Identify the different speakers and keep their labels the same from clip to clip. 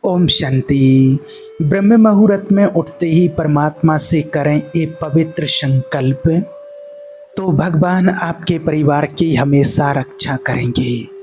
Speaker 1: ओम शांति। ब्रह्म मुहूर्त में उठते ही परमात्मा से करें एक पवित्र संकल्प, तो भगवान आपके परिवार की हमेशा रक्षा करेंगे।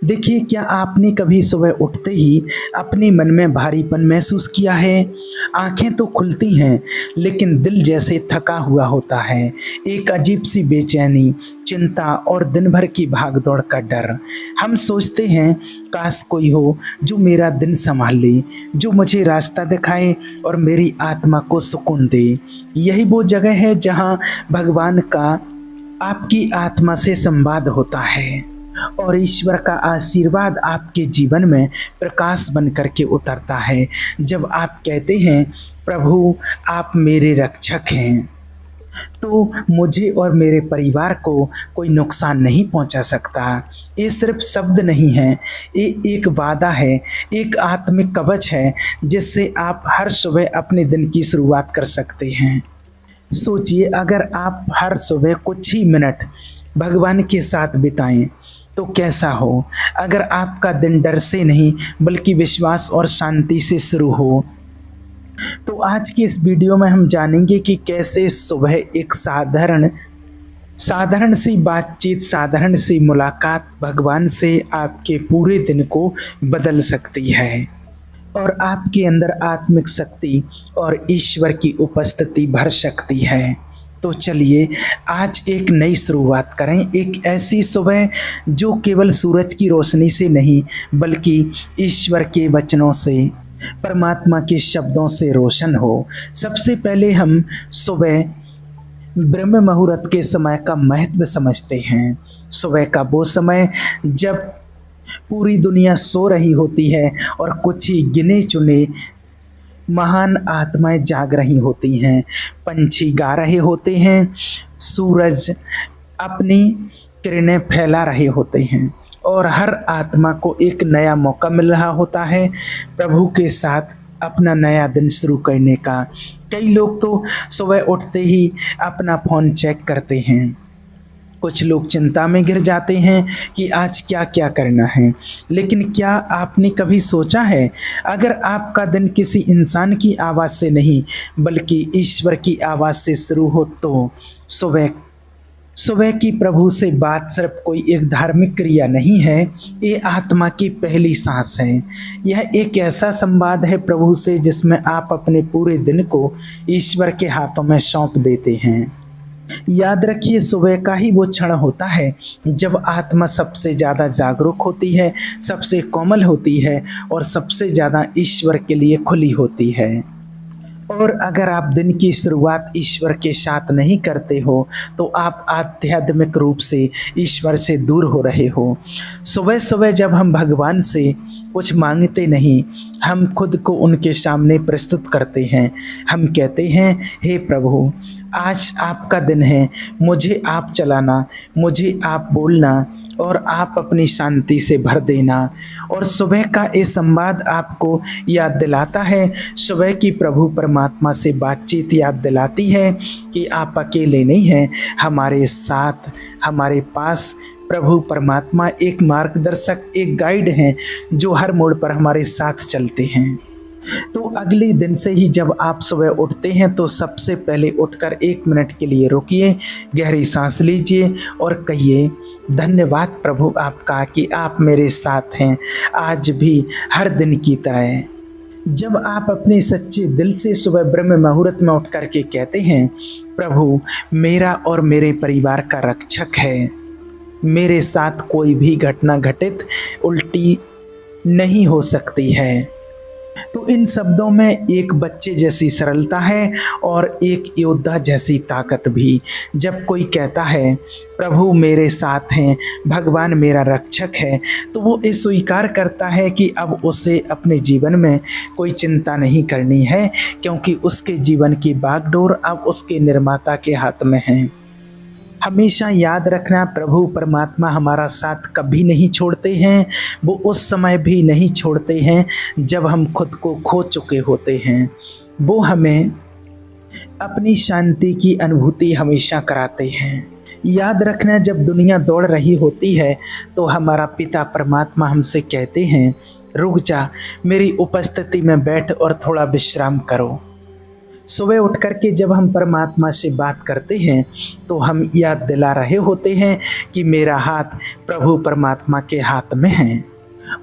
Speaker 1: देखिए, क्या आपने कभी सुबह उठते ही अपने मन में भारीपन महसूस किया है? आंखें तो खुलती हैं, लेकिन दिल जैसे थका हुआ होता है। एक अजीब सी बेचैनी, चिंता और दिन भर की भागदौड़ का डर। हम सोचते हैं, काश कोई हो जो मेरा दिन संभाल ले, जो मुझे रास्ता दिखाए और मेरी आत्मा को सुकून दे। यही वो जगह है जहाँ भगवान का आपकी आत्मा से संवाद होता है और ईश्वर का आशीर्वाद आपके जीवन में प्रकाश बन करके उतरता है। जब आप कहते हैं, प्रभु आप मेरे रक्षक हैं, तो मुझे और मेरे परिवार को कोई नुकसान नहीं पहुंचा सकता। ये सिर्फ शब्द नहीं है, ये एक वादा है, एक आत्मिक कवच है जिससे आप हर सुबह अपने दिन की शुरुआत कर सकते हैं। सोचिए, अगर आप हर सुबह कुछ ही मिनट भगवान के साथ बिताएं तो कैसा हो। अगर आपका दिन डर से नहीं बल्कि विश्वास और शांति से शुरू हो। तो आज की इस वीडियो में हम जानेंगे कि कैसे सुबह एक साधारण सी बातचीत, साधारण सी मुलाकात भगवान से आपके पूरे दिन को बदल सकती है और आपके अंदर आत्मिक शक्ति और ईश्वर की उपस्थिति भर सकती है। तो चलिए आज एक नई शुरुआत करें, एक ऐसी सुबह जो केवल सूरज की रोशनी से नहीं बल्कि ईश्वर के वचनों से, परमात्मा के शब्दों से रोशन हो। सबसे पहले हम सुबह ब्रह्म मुहूर्त के समय का महत्व समझते हैं। सुबह का वो समय जब पूरी दुनिया सो रही होती है और कुछ ही गिने चुने महान आत्माएं जाग रही होती हैं, पंछी गा रहे होते हैं, सूरज अपनी किरणें फैला रहे होते हैं और हर आत्मा को एक नया मौका मिल रहा होता है प्रभु के साथ अपना नया दिन शुरू करने का। कई लोग तो सुबह उठते ही अपना फ़ोन चेक करते हैं। कुछ लोग चिंता में घिर जाते हैं कि आज क्या क्या करना है। लेकिन क्या आपने कभी सोचा है, अगर आपका दिन किसी इंसान की आवाज़ से नहीं बल्कि ईश्वर की आवाज़ से शुरू हो, तो सुबह की प्रभु से बात सिर्फ कोई एक धार्मिक क्रिया नहीं है, ये आत्मा की पहली सांस है। यह एक ऐसा संवाद है प्रभु से जिसमें आप अपने पूरे दिन को ईश्वर के हाथों में सौंप देते हैं। याद रखिए, सुबह का ही वो क्षण होता है जब आत्मा सबसे ज़्यादा जागरूक होती है, सबसे कोमल होती है और सबसे ज़्यादा ईश्वर के लिए खुली होती है। और अगर आप दिन की शुरुआत ईश्वर के साथ नहीं करते हो तो आप आध्यात्मिक रूप से ईश्वर से दूर हो रहे हो। सुबह सुबह जब हम भगवान से कुछ मांगते नहीं, हम खुद को उनके सामने प्रस्तुत करते हैं। हम कहते हैं, हे प्रभु आज आपका दिन है, मुझे आप चलाना, मुझे आप बोलना और आप अपनी शांति से भर देना। और सुबह का ये संवाद आपको याद दिलाता है, सुबह की प्रभु परमात्मा से बातचीत याद दिलाती है कि आप अकेले नहीं हैं, हमारे साथ, हमारे पास प्रभु परमात्मा एक मार्गदर्शक, एक गाइड हैं जो हर मोड़ पर हमारे साथ चलते हैं। तो अगले दिन से ही जब आप सुबह उठते हैं तो सबसे पहले उठकर 1 मिनट के लिए रुकिए, गहरी सांस लीजिए और कहिए, धन्यवाद प्रभु आपका कि आप मेरे साथ हैं आज भी हर दिन की तरह। जब आप अपने सच्चे दिल से सुबह ब्रह्म मुहूर्त में उठ कर के कहते हैं, प्रभु मेरा और मेरे परिवार का रक्षक है, मेरे साथ कोई भी घटना घटित उल्टी नहीं हो सकती है, तो इन शब्दों में एक बच्चे जैसी सरलता है और एक योद्धा जैसी ताकत भी। जब कोई कहता है प्रभु मेरे साथ हैं, भगवान मेरा रक्षक है, तो वो ये स्वीकार करता है कि अब उसे अपने जीवन में कोई चिंता नहीं करनी है, क्योंकि उसके जीवन की बागडोर अब उसके निर्माता के हाथ में है। हमेशा याद रखना, प्रभु परमात्मा हमारा साथ कभी नहीं छोड़ते हैं। वो उस समय भी नहीं छोड़ते हैं जब हम खुद को खो चुके होते हैं। वो हमें अपनी शांति की अनुभूति हमेशा कराते हैं। याद रखना, जब दुनिया दौड़ रही होती है तो हमारा पिता परमात्मा हमसे कहते हैं, रुक जा, मेरी उपस्थिति में बैठ और थोड़ा विश्राम करो। सुबह उठ कर के जब हम परमात्मा से बात करते हैं तो हम याद दिला रहे होते हैं कि मेरा हाथ प्रभु परमात्मा के हाथ में है।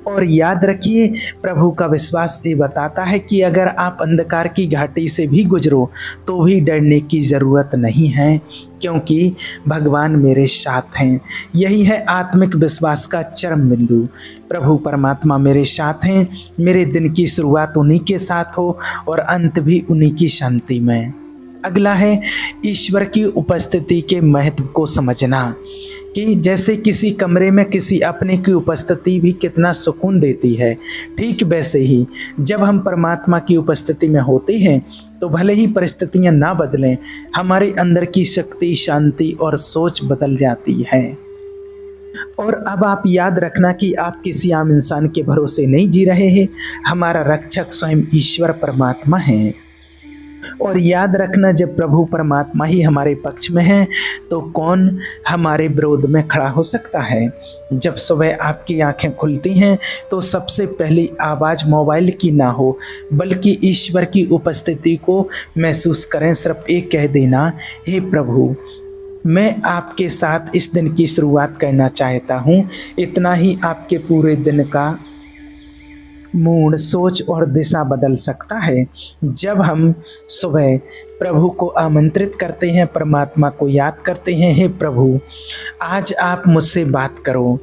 Speaker 1: और याद रखिए, प्रभु का विश्वास ये बताता है कि अगर आप अंधकार की घाटी से भी गुजरो तो भी डरने की ज़रूरत नहीं है, क्योंकि भगवान मेरे साथ हैं। यही है आत्मिक विश्वास का चरम बिंदु। प्रभु परमात्मा मेरे साथ हैं, मेरे दिन की शुरुआत उन्हीं के साथ हो और अंत भी उन्हीं की शांति में। अगला है ईश्वर की उपस्थिति के महत्व को समझना, कि जैसे किसी कमरे में किसी अपने की उपस्थिति भी कितना सुकून देती है, ठीक वैसे ही जब हम परमात्मा की उपस्थिति में होते हैं तो भले ही परिस्थितियां ना बदलें, हमारे अंदर की शक्ति, शांति और सोच बदल जाती है। और अब आप याद रखना कि आप किसी आम इंसान के भरोसे नहीं जी रहे हैं, हमारा रक्षक स्वयं ईश्वर परमात्मा है। और याद रखना, जब प्रभु परमात्मा ही हमारे पक्ष में है तो कौन हमारे विरोध में खड़ा हो सकता है। जब सुबह आपकी आंखें खुलती हैं तो सबसे पहली आवाज़ मोबाइल की ना हो, बल्कि ईश्वर की उपस्थिति को महसूस करें। सिर्फ एक कह देना, हे प्रभु, मैं आपके साथ इस दिन की शुरुआत करना चाहता हूँ। इतना ही आपके पूरे दिन का मूड, सोच और दिशा बदल सकता है। जब हम सुबह प्रभु को आमंत्रित करते हैं, परमात्मा को याद करते हैं, हे प्रभु, आज आप मुझसे बात करो,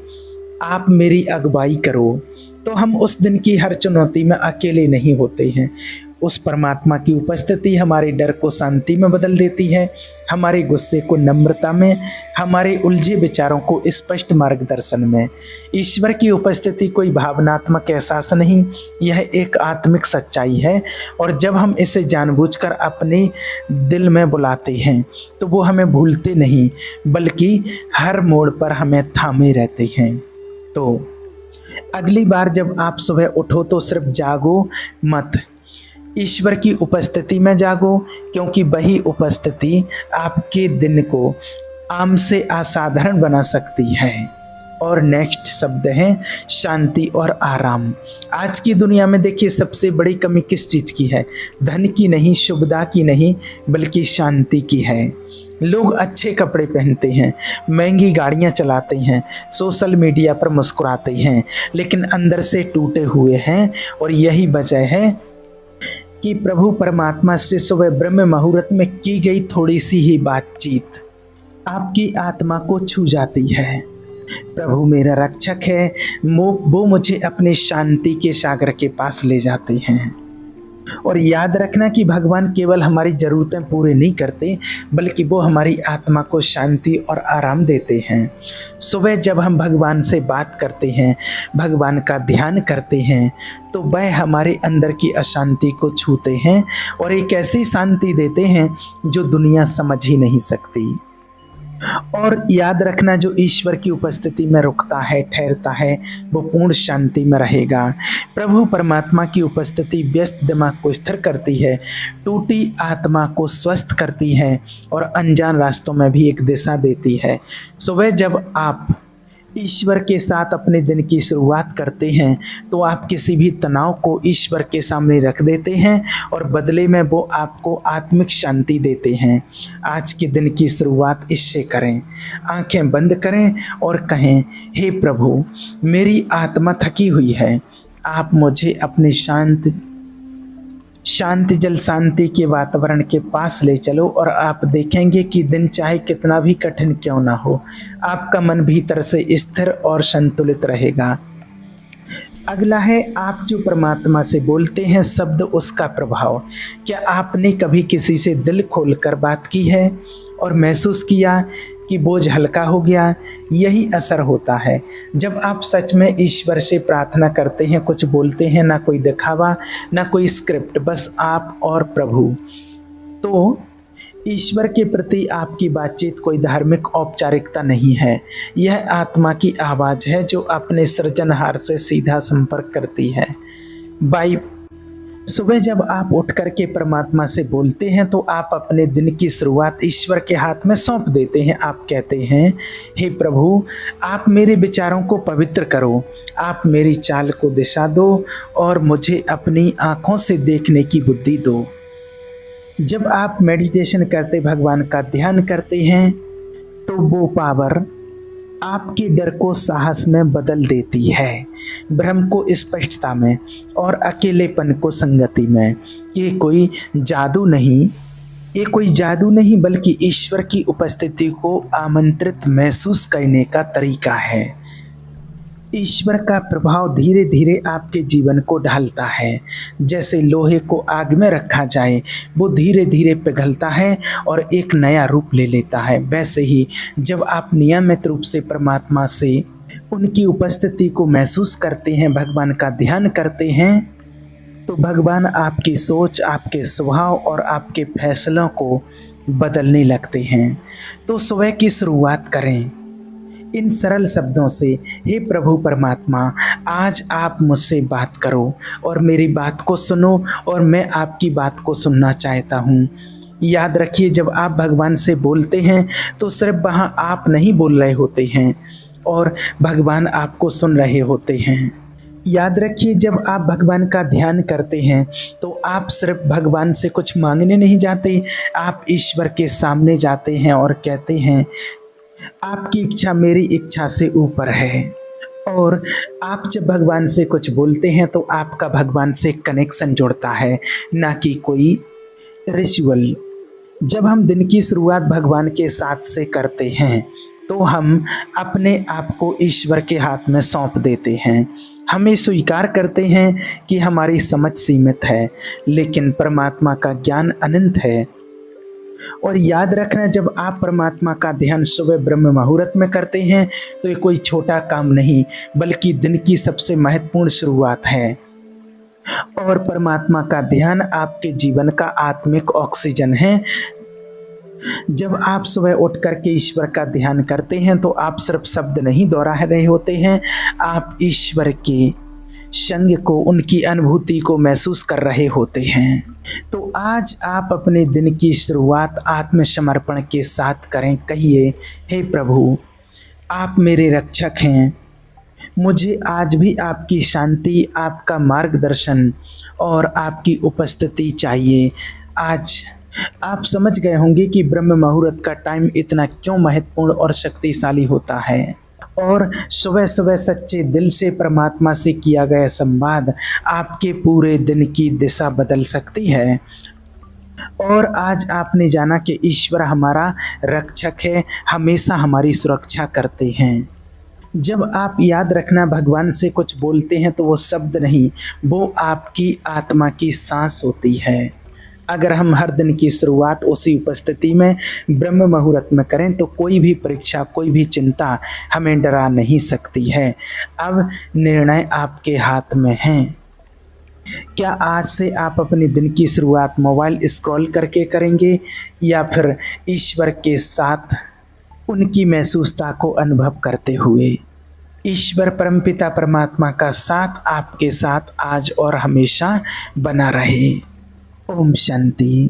Speaker 1: आप मेरी अगुवाई करो, तो हम उस दिन की हर चुनौती में अकेले नहीं होते हैं। उस परमात्मा की उपस्थिति हमारे डर को शांति में बदल देती है, हमारे गुस्से को नम्रता में, हमारे उलझे विचारों को स्पष्ट मार्गदर्शन में। ईश्वर की उपस्थिति कोई भावनात्मक एहसास नहीं, यह एक आत्मिक सच्चाई है। और जब हम इसे जानबूझकर अपने दिल में बुलाते हैं तो वो हमें भूलते नहीं, बल्कि हर मोड़ पर हमें थामे रहते हैं। तो अगली बार जब आप सुबह उठो तो सिर्फ जागो मत, ईश्वर की उपस्थिति में जागो, क्योंकि वही उपस्थिति आपके दिन को आम से असाधारण बना सकती है। और नेक्स्ट शब्द है शांति और आराम। आज की दुनिया में देखिए, सबसे बड़ी कमी किस चीज़ की है? धन की नहीं, सुविधा की नहीं, बल्कि शांति की है। लोग अच्छे कपड़े पहनते हैं, महंगी गाड़ियां चलाते हैं, सोशल मीडिया पर मुस्कुराते हैं, लेकिन अंदर से टूटे हुए हैं। और यही वजह है कि प्रभु परमात्मा से सुबह ब्रह्म मुहूर्त में की गई थोड़ी सी ही बातचीत आपकी आत्मा को छू जाती है। प्रभु मेरा रक्षक है, वो मुझे अपने शांति के सागर के पास ले जाते हैं। और याद रखना कि भगवान केवल हमारी ज़रूरतें पूरी नहीं करते, बल्कि वो हमारी आत्मा को शांति और आराम देते हैं। सुबह जब हम भगवान से बात करते हैं, भगवान का ध्यान करते हैं, तो वह हमारे अंदर की अशांति को छूते हैं और एक ऐसी शांति देते हैं जो दुनिया समझ ही नहीं सकती। और याद रखना, जो ईश्वर की उपस्थिति में रुकता है, ठहरता है, वो पूर्ण शांति में रहेगा। प्रभु परमात्मा की उपस्थिति व्यस्त दिमाग को स्थिर करती है, टूटी आत्मा को स्वस्थ करती है और अनजान रास्तों में भी एक दिशा देती है। सुबह जब आप ईश्वर के साथ अपने दिन की शुरुआत करते हैं तो आप किसी भी तनाव को ईश्वर के सामने रख देते हैं और बदले में वो आपको आत्मिक शांति देते हैं। आज के दिन की शुरुआत इससे करें। आंखें बंद करें और कहें, हे प्रभु, मेरी आत्मा थकी हुई है, आप मुझे अपने शांति जल शांति के वातावरण के पास ले चलो और आप देखेंगे कि दिन चाहे कितना भी कठिन क्यों ना हो, आपका मन भीतर से स्थिर और संतुलित रहेगा। अगला है, आप जो परमात्मा से बोलते हैं शब्द, उसका प्रभाव। क्या आपने कभी किसी से दिल खोलकर बात की है और महसूस किया कि बोझ हल्का हो गया? यही असर होता है जब आप सच में ईश्वर से प्रार्थना करते हैं, कुछ बोलते हैं, ना कोई दिखावा, ना कोई स्क्रिप्ट, बस आप और प्रभु। तो ईश्वर के प्रति आपकी बातचीत कोई धार्मिक औपचारिकता नहीं है, यह आत्मा की आवाज़ है जो अपने सृजनहार से सीधा संपर्क करती है। सुबह जब आप उठ कर के परमात्मा से बोलते हैं तो आप अपने दिन की शुरुआत ईश्वर के हाथ में सौंप देते हैं। आप कहते हैं, हे प्रभु, आप मेरे विचारों को पवित्र करो, आप मेरी चाल को दिशा दो और मुझे अपनी आँखों से देखने की बुद्धि दो। जब आप मेडिटेशन करते भगवान का ध्यान करते हैं तो वो पावर आपके डर को साहस में बदल देती है, भ्रम को स्पष्टता में और अकेलेपन को संगति में। ये कोई जादू नहीं बल्कि ईश्वर की उपस्थिति को आमंत्रित महसूस करने का तरीका है। ईश्वर का प्रभाव धीरे धीरे आपके जीवन को ढालता है। जैसे लोहे को आग में रखा जाए, वो धीरे धीरे पिघलता है और एक नया रूप ले लेता है। वैसे ही जब आप नियमित रूप से परमात्मा से उनकी उपस्थिति को महसूस करते हैं, भगवान का ध्यान करते हैं, तो भगवान आपकी सोच, आपके स्वभाव और आपके फैसलों को बदलने लगते हैं। तो सुबह की शुरुआत करें इन सरल शब्दों से, हे प्रभु परमात्मा, आज आप मुझसे बात करो और मेरी बात को सुनो और मैं आपकी बात को सुनना चाहता हूँ। याद रखिए, जब आप भगवान से बोलते हैं तो सिर्फ वहाँ आप नहीं बोल रहे होते हैं और भगवान आपको सुन रहे होते हैं। याद रखिए, जब आप भगवान का ध्यान करते हैं तो आप सिर्फ भगवान से कुछ मांगने नहीं जाते, आप ईश्वर के सामने जाते हैं और कहते हैं, आपकी इच्छा मेरी इच्छा से ऊपर है। और आप जब भगवान से कुछ बोलते हैं तो आपका भगवान से कनेक्शन जुड़ता है, ना कि कोई रिचुअल। जब हम दिन की शुरुआत भगवान के साथ से करते हैं तो हम अपने आप को ईश्वर के हाथ में सौंप देते हैं। हमें स्वीकार करते हैं कि हमारी समझ सीमित है, लेकिन परमात्मा का ज्ञान अनंत है। और याद रखना, जब आप परमात्मा का ध्यान सुबह ब्रह्म मुहूर्त में करते हैं तो ये कोई छोटा काम नहीं बल्कि दिन की सबसे महत्वपूर्ण शुरुआत है। और परमात्मा का ध्यान आपके जीवन का आत्मिक ऑक्सीजन है। जब आप सुबह उठ करके ईश्वर का ध्यान करते हैं तो आप सिर्फ शब्द नहीं दोहरा रहे होते हैं, आप ईश्वर के संग को, उनकी अनुभूति को महसूस कर रहे होते हैं। तो आज आप अपने दिन की शुरुआत आत्मसमर्पण के साथ करें। कहिए, हे प्रभु, आप मेरे रक्षक हैं, मुझे आज भी आपकी शांति, आपका मार्गदर्शन और आपकी उपस्थिति चाहिए। आज आप समझ गए होंगे कि ब्रह्म मुहूर्त का टाइम इतना क्यों महत्वपूर्ण और शक्तिशाली होता है। और सुबह सुबह सच्चे दिल से परमात्मा से किया गया संवाद आपके पूरे दिन की दिशा बदल सकती है। और आज आपने जाना कि ईश्वर हमारा रक्षक है, हमेशा हमारी सुरक्षा करते हैं। जब आप याद रखना भगवान से कुछ बोलते हैं तो वो शब्द नहीं, वो आपकी आत्मा की सांस होती है। अगर हम हर दिन की शुरुआत उसी उपस्थिति में ब्रह्म मुहूर्त में करें तो कोई भी परीक्षा, कोई भी चिंता हमें डरा नहीं सकती है। अब निर्णय आपके हाथ में है। क्या आज से आप अपने दिन की शुरुआत मोबाइल स्क्रॉल करके करेंगे या फिर ईश्वर के साथ उनकी महसूसता को अनुभव करते हुए? ईश्वर परमपिता परमात्मा का साथ आपके साथ आज और हमेशा बना रहे। ओम शांति।